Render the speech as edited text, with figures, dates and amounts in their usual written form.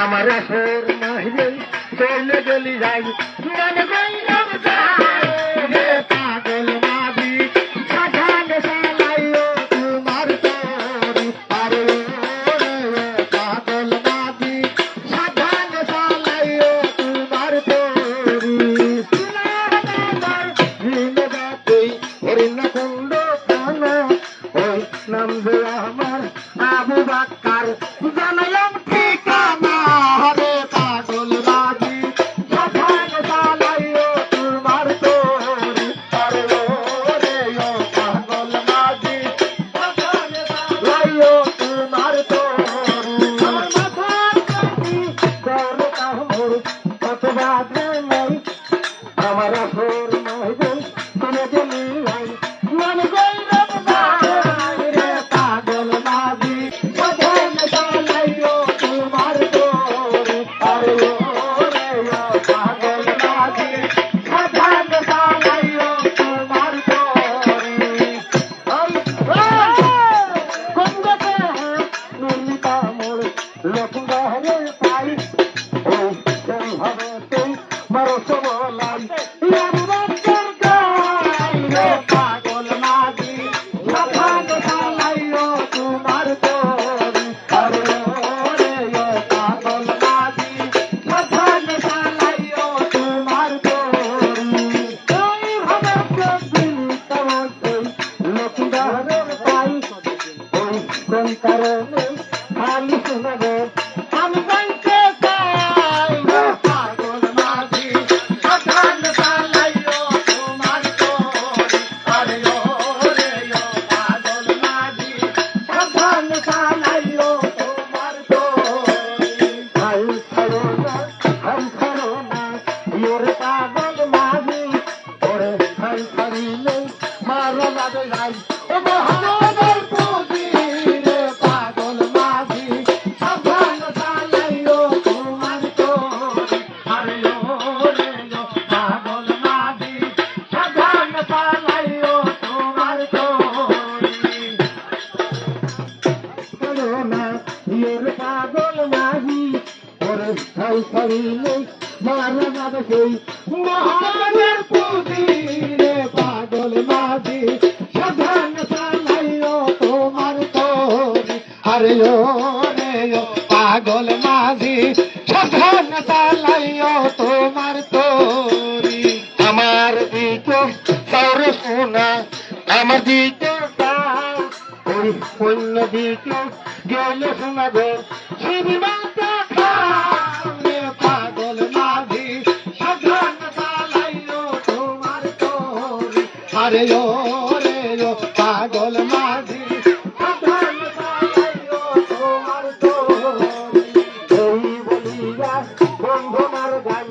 আমার আসর মাহিরে চলে গেলি যাই মানে গইলাম যাই রে পাগল মাঝি সাধান সালাইও তোমার তোরি আরে রে পাগল মাঝি সাধান সালাইও তোমার তোরি হরিণ কুণ্ড কান ওই নাম যে আমার আবু বাক্কার জানালাম ঠিকানা হবে পাগল মাঝি সাধান সালাইও তোমার তোরি আরে রে পাগল মাঝি সাধান সালাইও তোমার তোরি আমার মাথার কাটি করো কামড় কত বাদে নাই আমার আসর মাইদে তুলে গেলি নাই মানে গইলাম যাই রে পাগল মাঝি সাধান সালাইও তোমার তোরি আরে রে পাগল মাঝি সাধান সালাইও তোমার তোরি গঙ্গাতে নীলিতা মোড় লক্ষ্মী পাই ওই ভাবে তুই মারো সবলাই পাগল মাঝি সাধান সালাইও তোমার তোরি আরে রে পাগল মাঝি সাধান সালাইও তোমার তোরি ওই ভাবে দিলি কেমন লক্ষ্মী পাই ওই কোন কারণে খালি শোনাবে আমি গাইতে চাই পাগল মাঝি সাধান সালাইও তোমার তোরি আরে রে পাগল মাঝি সাধান সালাইও তোমার তোরি হাই ছাড়ো না ইয়োর পাগল মাঝি ওরে হাই ছাড়িলে মারা যাবে নাই ও মহানগর পুজি রে পাগল মাঝি সাধান সালাইও তোমার তোরি আরে রে পাগল মাঝি সাধান সালাইও তোমার তোরি ছাড়ো না ইয়োর পাগল মাঝি ওরে হাই ছাড়িলে মারা যাবে সেই মহানগর পুজি রে পাগল মাঝি সাধান সালাইও তোমার তোরি আরে রে পাগল মাঝি সাধান সালাইও তোমার তোরি আমার দিকে সৌর সোনা আমার দিকে ওই অন্য দিকে গেলে শোনাবে শিবিমাতা খাবে পাগল মাঝি সাধান সালাইও তোমার তোরি আরে রে পাগল মাঝি সাধান সালাইও তোমার তোরি এই বলিয়া বন্ধনার গান